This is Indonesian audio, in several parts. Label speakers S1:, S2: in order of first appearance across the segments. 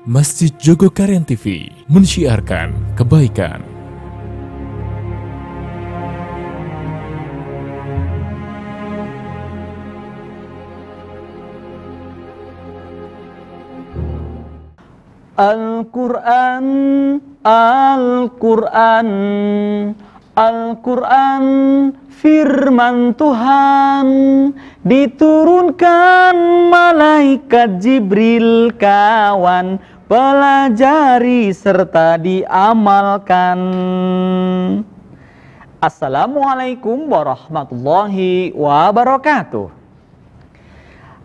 S1: Masjid Jogokarian TV mensiarkan kebaikan.
S2: Al-Quran, Al-Quran, Al-Quran, firman Tuhan, diturunkan malaikat Jibril kawan, pelajari serta diamalkan. Assalamualaikum warahmatullahi wabarakatuh.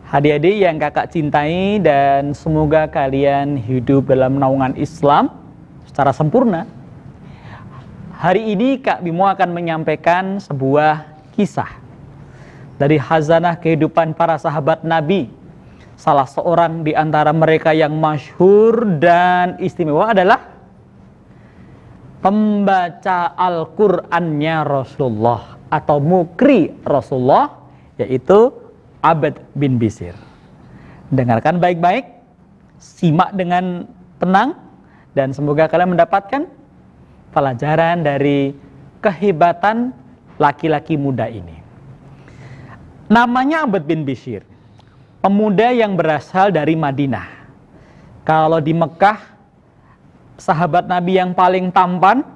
S2: Adik-adik yang kakak cintai, dan semoga kalian hidup dalam naungan Islam secara sempurna. Hari ini Kak Bimo akan menyampaikan sebuah kisah dari khazanah kehidupan para sahabat Nabi. Salah seorang di antara mereka yang masyhur dan istimewa adalah pembaca Al-Qur'annya Rasulullah atau mukri Rasulullah, yaitu Abd bin Bishr. Dengarkan baik-baik, simak dengan tenang, dan semoga kalian mendapatkan pelajaran dari kehebatan laki-laki muda ini. Namanya Abd bin Bishr, pemuda yang berasal dari Madinah. Kalau di Mekah, sahabat Nabi yang paling tampan,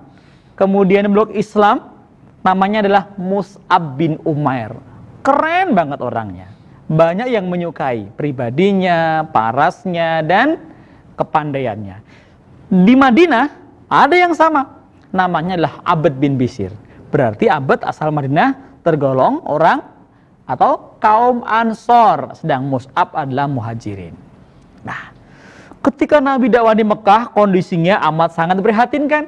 S2: kemudian meluk Islam, namanya adalah Mus'ab bin Umair. Keren banget orangnya, banyak yang menyukai pribadinya, parasnya, dan kepandaiannya. Di Madinah ada yang sama, namanya adalah Abd bin Bishr. Berarti Abd asal Madinah tergolong orang atau kaum Ansor, sedang Mus'ab adalah Muhajirin. Nah, ketika Nabi dakwah di Mekah, kondisinya amat sangat prihatinkan.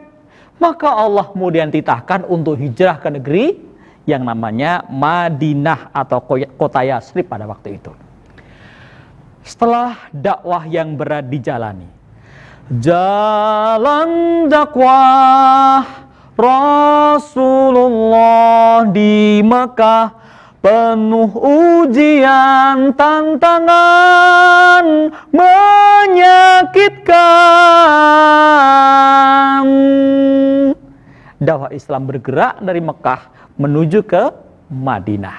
S2: Maka Allah kemudian titahkan untuk hijrah ke negeri yang namanya Madinah atau kota Yasrib pada waktu itu. Setelah dakwah yang berat dijalani, jalan dakwah Rasulullah di Mekah penuh ujian, tantangan, menyakitkan. Dakwah Islam bergerak dari Mekah menuju ke Madinah.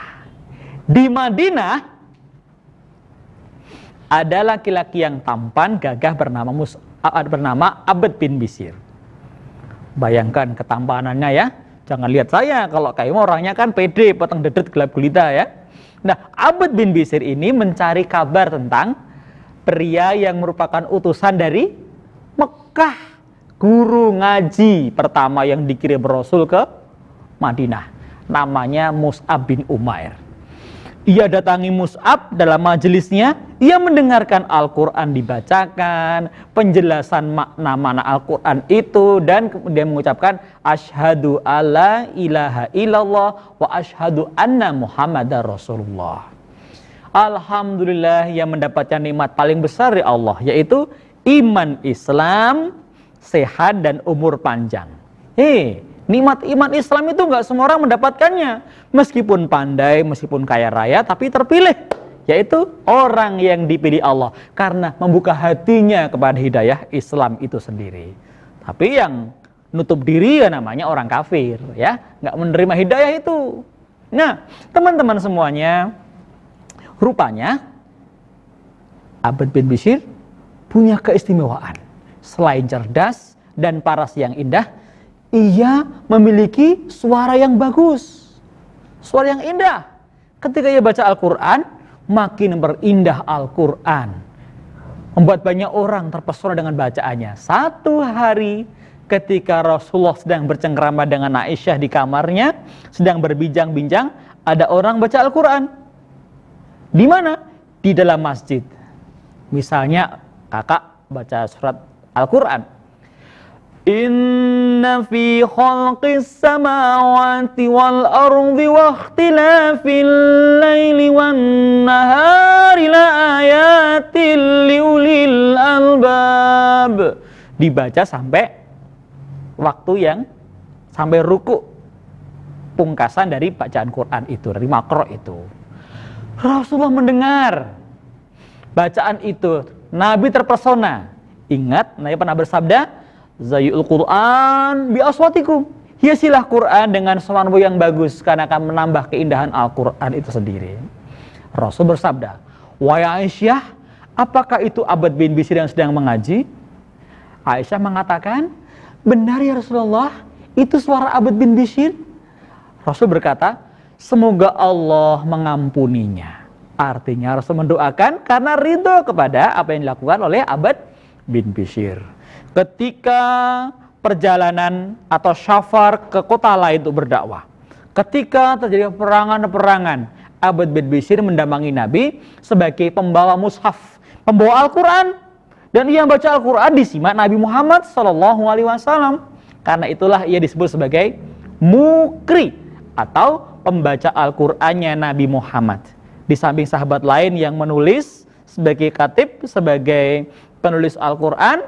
S2: Di Madinah ada laki-laki yang tampan gagah bernama Abd bin Bishr. Bayangkan ketampanannya ya. Jangan lihat saya, kalau kayak orangnya kan pede, potong dedet, gelap gulita ya. Nah, Abd bin Bishr ini mencari kabar tentang pria yang merupakan utusan dari Mekah, guru ngaji pertama yang dikirim Rasul ke Madinah. Namanya Mus'ab bin Umair. Ia datangi Mus'ab dalam majelisnya. Ia mendengarkan Al-Quran dibacakan, penjelasan makna-makna Al-Quran itu, dan kemudian mengucapkan asyhadu alla ilaha illallah wa asyhadu anna muhammadar rasulullah. Alhamdulillah, yang mendapatkan nikmat paling besar dari Allah, yaitu iman Islam, sehat, dan umur panjang. Nikmat iman Islam itu nggak semua orang mendapatkannya. Meskipun pandai, meskipun kaya raya, tapi terpilih. Yaitu orang yang dipilih Allah karena membuka hatinya kepada hidayah Islam itu sendiri. Tapi yang nutup diri ya namanya orang kafir, ya, nggak menerima hidayah itu. Nah, teman-teman semuanya, rupanya Abd bin Bishr punya keistimewaan. Selain cerdas dan paras yang indah, ia memiliki suara yang bagus, suara yang indah. Ketika ia baca Al-Quran, makin berindah Al-Quran, membuat banyak orang terpesona dengan bacaannya. Satu hari ketika Rasulullah sedang bercengkrama dengan Aisyah di kamarnya, sedang berbincang-bincang, ada orang baca Al-Quran. Di mana? Di dalam masjid. Misalnya kakak baca surat Al-Quran, inna fi khalqis samawati wal ardi wa ikhtilafil laili wan nahari la ayatil liulil albab. Dibaca sampai waktu yang sampai ruku, pungkasan dari bacaan Quran itu, dari makro itu. Rasulullah mendengar bacaan itu, Nabi terpesona. Ingat, Nabi pernah bersabda, Zayyul Quran bi aswatikum. Hiasilah Quran dengan suaramu yang bagus karena akan menambah keindahan Al-Quran itu sendiri. Rasul bersabda, wahai Aisyah, apakah itu Abad bin Bisir yang sedang mengaji? Aisyah mengatakan, benar ya Rasulullah, itu suara Abad bin Bisir. Rasul berkata, semoga Allah mengampuninya. Artinya Rasul mendoakan karena ridho kepada apa yang dilakukan oleh Abad bin Bisir. Ketika perjalanan atau syafar ke kota lain untuk berdakwah, ketika terjadi peperangan, Abad bin Bisir mendampingi Nabi sebagai pembawa mushaf, pembawa Al-Quran, dan ia membaca Al-Quran disimak Nabi Muhammad SAW. Karena itulah ia disebut sebagai mukri atau pembaca Al-Qurannya Nabi Muhammad. Di samping sahabat lain yang menulis sebagai katib, sebagai penulis Al-Quran,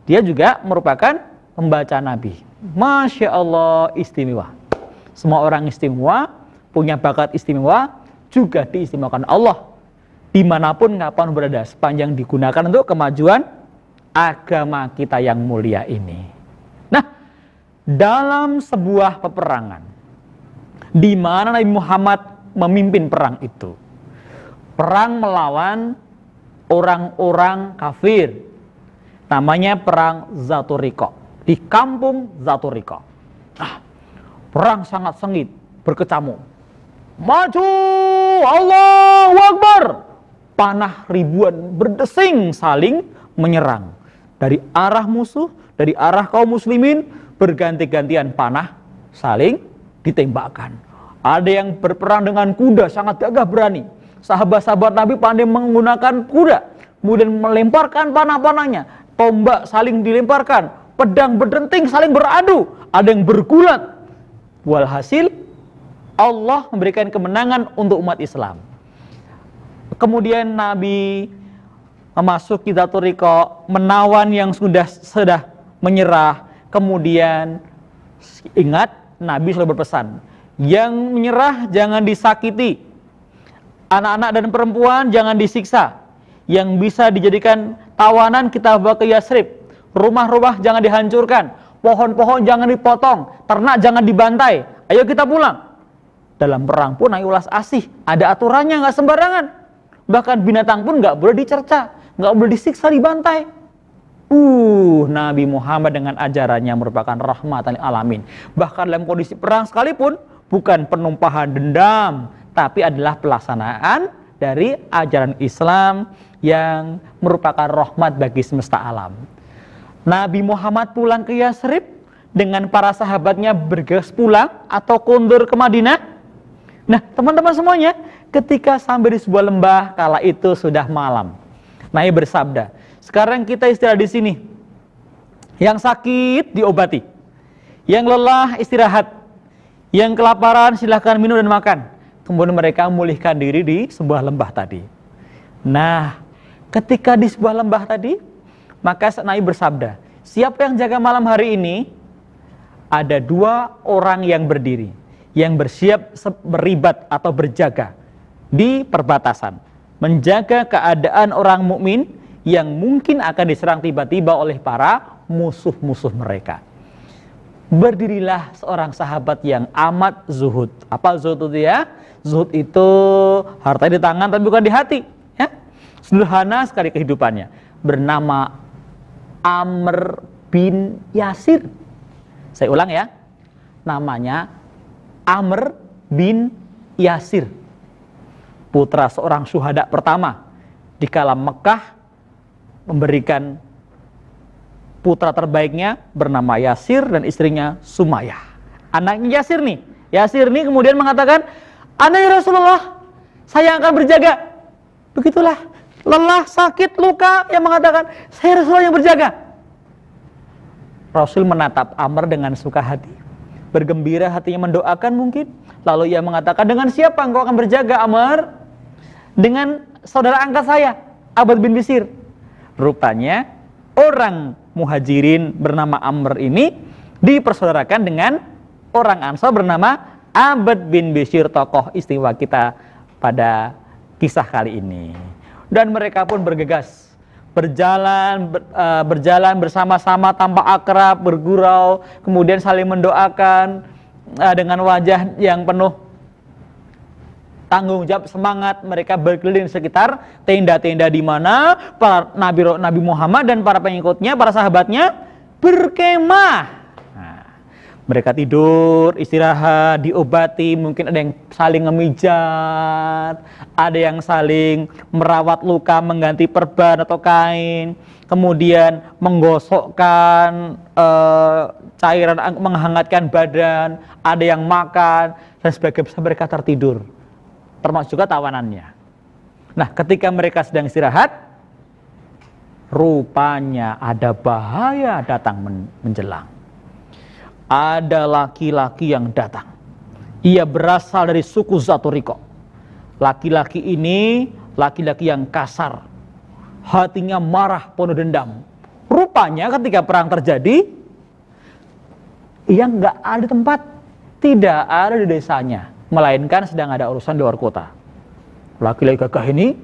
S2: dia juga merupakan pembaca Nabi. Masya Allah, istimewa. Semua orang istimewa, punya bakat istimewa, juga diistimewakan Allah. Dimanapun, kapan berada, sepanjang digunakan untuk kemajuan agama kita yang mulia ini. Nah, dalam sebuah peperangan, di mana Nabi Muhammad memimpin perang itu, perang melawan orang-orang kafir, namanya perang Zatul Riqa. Di kampung Zatul Riqa. Perang sangat sengit, berkecamuk. Maju, Allahu Akbar. Panah ribuan berdesing saling menyerang. Dari arah musuh, dari arah kaum muslimin, berganti-gantian panah saling ditembakkan. Ada yang berperang dengan kuda, sangat gagah berani. Sahabat-sahabat Nabi pandai menggunakan kuda, kemudian melemparkan panah-panahnya. Tombak saling dilemparkan, pedang berdenting saling beradu, ada yang bergulat. Walhasil Allah memberikan kemenangan untuk umat Islam. Kemudian Nabi memasuki Zatul Riqa, menawan yang sudah menyerah. Kemudian ingat, Nabi selalu berpesan, yang menyerah jangan disakiti, anak-anak dan perempuan jangan disiksa, yang bisa dijadikan tawanan kita bawa ke Yasrib. Rumah-rumah jangan dihancurkan, pohon-pohon jangan dipotong, ternak jangan dibantai. Ayo kita pulang. Dalam perang pun ayo ulas asih, ada aturannya, nggak sembarangan. Bahkan binatang pun nggak boleh dicerca, nggak boleh disiksa, dibantai. Nabi Muhammad dengan ajarannya merupakan rahmatan lil alamin. Bahkan dalam kondisi perang sekalipun, bukan penumpahan dendam, tapi adalah pelaksanaan dari ajaran Islam yang merupakan rahmat bagi semesta alam. Nabi Muhammad pulang ke Yasrib dengan para sahabatnya bergegas pulang atau kondur ke Madinah. Nah, teman-teman semuanya, ketika sampai di sebuah lembah, kala itu sudah malam. Nabi bersabda, sekarang kita istirahat di sini. Yang sakit diobati, yang lelah istirahat, yang kelaparan silahkan minum dan makan. Kemudian mereka memulihkan diri di sebuah lembah tadi. Nah, ketika di sebuah lembah tadi, maka Nabi bersabda, siapa yang jaga malam hari ini? Ada dua orang yang berdiri, yang bersiap beribat atau berjaga di perbatasan, menjaga keadaan orang mukmin yang mungkin akan diserang tiba-tiba oleh para musuh-musuh mereka. Berdirilah seorang sahabat yang amat zuhud. Apa zuhud itu ya? Zuhud itu harta di tangan tapi bukan di hati, ya. Sederhana sekali kehidupannya. Bernama Amr bin Yasir. Saya ulang ya. Namanya Amr bin Yasir. Putra seorang syuhada pertama di kala Mekah, memberikan putra terbaiknya bernama Yasir dan istrinya Sumayyah. Anaknya Yasir nih. Yasir nih kemudian mengatakan, "Anaknya Rasulullah, saya akan berjaga." Begitulah, lelah, sakit, luka, yang mengatakan, "Saya Rasulullah yang berjaga." Rasul menatap Amr dengan suka hati, bergembira hatinya, mendoakan mungkin. Lalu ia mengatakan, "Dengan siapa engkau akan berjaga, Amr?" "Dengan saudara angkat saya, Abad bin Bisir." Rupanya orang Muhajirin bernama Amr ini dipersaudarakan dengan orang Ansar bernama Abad bin Bisir, tokoh istimewa kita pada kisah kali ini. Dan mereka pun bergegas berjalan bersama-sama tanpa akrab, bergurau, kemudian saling mendoakan dengan wajah yang penuh tanggung jawab, semangat. Mereka berkeliling sekitar tenda-tenda di mana para Nabi Muhammad dan para pengikutnya, para sahabatnya berkemah. Mereka tidur, istirahat, diobati, mungkin ada yang saling ngemijat, ada yang saling merawat luka, mengganti perban atau kain, kemudian menggosokkan cairan, menghangatkan badan, ada yang makan, dan sebagian besar mereka tertidur, termasuk juga tawanannya. Nah, ketika mereka sedang istirahat, rupanya ada bahaya datang menjelang. Ada laki-laki yang datang. Ia berasal dari suku Zaturiko. Laki-laki ini laki-laki yang kasar, hatinya marah, penuh dendam. Rupanya ketika perang terjadi, ia nggak ada tempat, tidak ada di desanya, melainkan sedang ada urusan di luar kota. Laki-laki gagah ini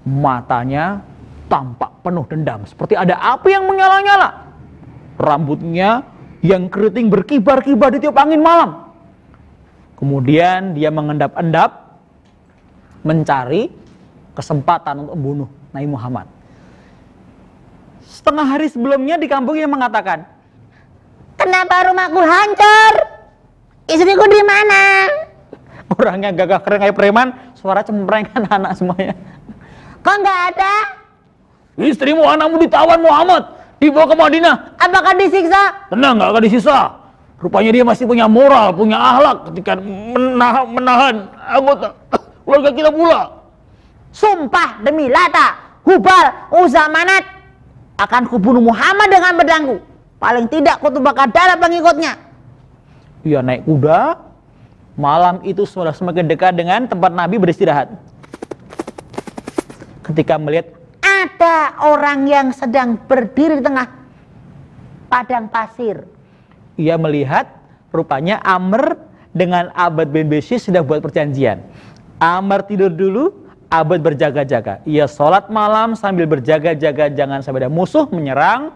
S2: matanya tampak penuh dendam, seperti ada api yang menyala-nyala. Rambutnya yang keriting berkibar-kibar ditiup angin malam. Kemudian dia mengendap-endap mencari kesempatan untuk membunuh Nabi Muhammad. Setengah hari sebelumnya di kampungnya mengatakan, "Kenapa rumahku hancur? Istriku di mana?" Orangnya gagah keren kayak preman, suara cempreng, anak semuanya. "Kok nggak ada?" "Istrimu, anakmu ditawan Muhammad, dibawa ke Madinah." "Apakah disiksa?" "Tenang, nggak akan disiksa. Rupanya dia masih punya moral, punya akhlak ketika menahan anggota keluarga kita pula." "Sumpah demi Lata, Hubal, Uzza, Manat, akan kubunuh Muhammad dengan pedangku. Paling tidak kutumbangkan darah pengikutnya." Ia naik kuda. Malam itu sudah semakin dekat dengan tempat Nabi beristirahat. Ketika melihat ada orang yang sedang berdiri di tengah padang pasir, ia melihat rupanya Amr dengan Abbad bin Bishr sudah buat perjanjian. Amr tidur dulu, Abbad berjaga-jaga. Ia sholat malam sambil berjaga-jaga jangan sampai ada musuh menyerang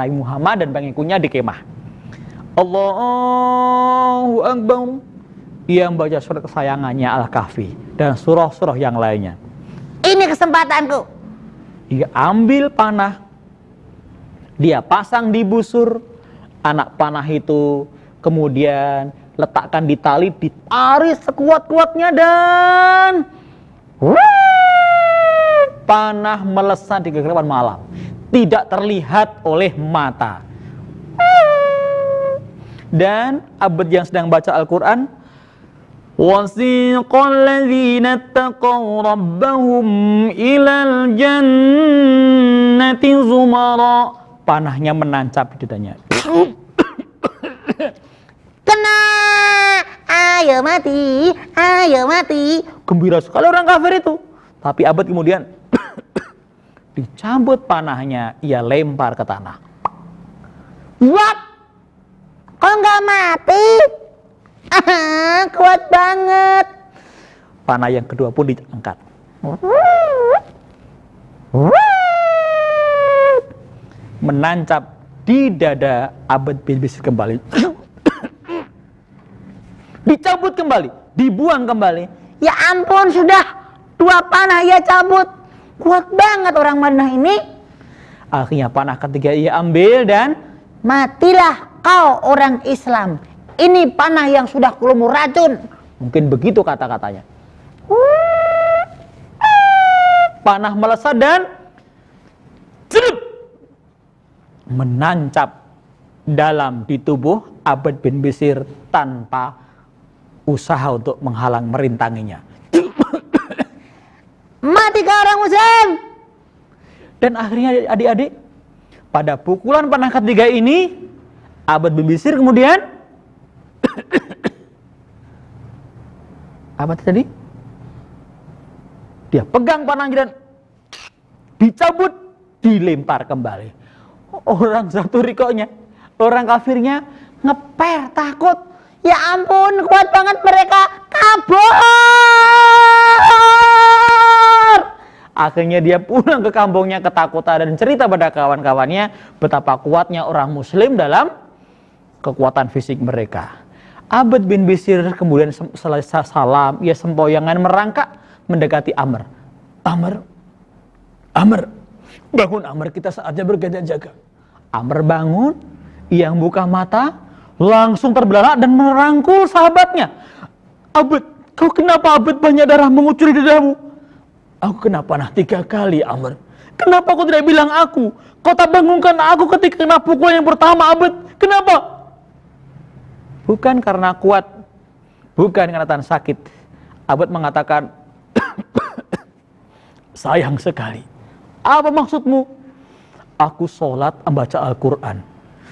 S2: Nabi Muhammad dan pengikutnya di kemah. Allahu Akbar. Ia membaca surat kesayangannya Al-Kahfi dan surah-surah yang lainnya. "Ini kesempatanku." Dia ambil panah, dia pasang di busur anak panah itu, kemudian letakkan di tali, ditarik sekuat-kuatnya dan panah melesat di kegelapan malam, tidak terlihat oleh mata. Dan Abbad yang sedang baca Al-Quran, wasiqal ladzina taqaw rabbahum ilal jannati zumara. Panahnya menancap di dadanya. "Kena, ayo mati, ayo mati." Gembira sekali orang kafir itu. Tapi Abbad kemudian dicabut panahnya, ia lempar ke tanah. "What? Kok nggak mati? Kuat banget." Panah yang kedua pun diangkat. Menancap di dada Abbad bin Bishr kembali. Dicabut kembali, dibuang kembali. Ya ampun, sudah 2 panah ia cabut. Kuat banget orang Madinah ini. Akhirnya panah ketiga ia ambil dan, "Matilah kau orang Islam. Ini panah yang sudah kulumur racun." Mungkin begitu kata-katanya. Panah melesat dan menancap dalam di tubuh Abbad bin Bishr tanpa usaha untuk menghalang merintanginya. "Mati kau orang Muslim!" Dan akhirnya adik-adik, pada pukulan panah ketiga ini, Abbad bin Bishr kemudian apa tadi? Dia pegang panahnya dan dicabut, dilempar kembali. Orang satu rikonya, orang kafirnya ngeper, takut. Ya ampun, kuat banget mereka, kabur. Akhirnya dia pulang ke kampungnya ketakutan dan cerita pada kawan-kawannya betapa kuatnya orang muslim dalam kekuatan fisik mereka. Abd bin Bisir kemudian selesai salam, ia sempoyangan merangkak mendekati Amr. Amr, bangun Amr, kita saatnya berjaga-jaga. Amr bangun, ia buka mata, langsung terbelalak dan merangkul sahabatnya. Abd, kau kenapa Abd, banyak darah mengucur di dadamu? Aku kenapa 3 kali Amr? Kenapa kau tidak bilang aku? Kau tak bangunkan aku ketika kena pukul yang pertama Abd? Kenapa? Bukan karena kuat, bukan karena tahan sakit. Abd mengatakan, sayang sekali. Apa maksudmu? Aku sholat membaca Al-Quran.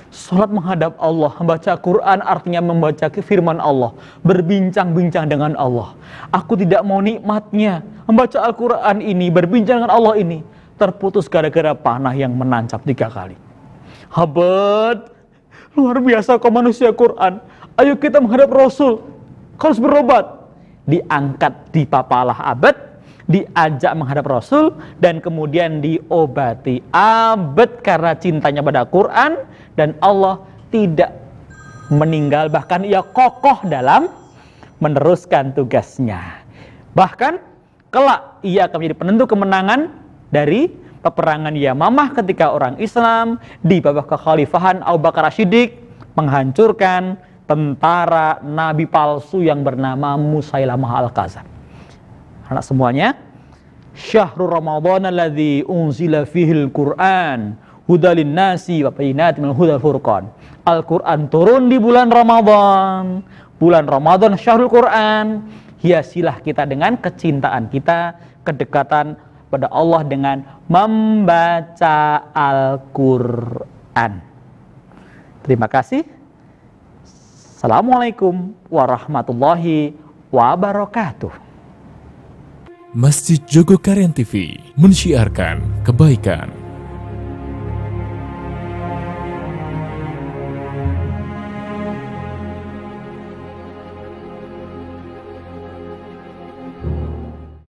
S2: Sholat menghadap Allah, membaca Quran artinya membaca firman Allah, berbincang-bincang dengan Allah. Aku tidak mau nikmatnya, membaca Al-Quran ini, berbincang dengan Allah ini, terputus gara-gara panah yang menancap 3 kali. Abd, luar biasa kau manusia Quran. Ayo kita menghadap Rasul, kau harus berobat. Diangkat di papalah Abd, diajak menghadap Rasul, dan kemudian diobati. Abd karena cintanya pada Quran, dan Allah tidak meninggal, bahkan ia kokoh dalam meneruskan tugasnya. Bahkan kelak ia akan menjadi penentu kemenangan dari peperangan Yamamah ketika orang Islam di bawah kekhalifahan Abu Bakar As-Siddiq menghancurkan tentara nabi palsu yang bernama Musailamah Al-Kadzdzab. Anak semuanya, Syahrul Ramadan alladzi unzila fihil Qur'an hudalin nasi wa bayyinatin minal hudal furqan. Al-Qur'an turun di bulan Ramadan. Bulan Ramadan Syahrul Qur'an. Hiasilah kita dengan kecintaan kita, kedekatan pada Allah dengan membaca Al-Qur'an. Terima kasih. Assalamualaikum warahmatullahi wabarakatuh.
S1: Masjid Jogokarian TV mensiarkan kebaikan.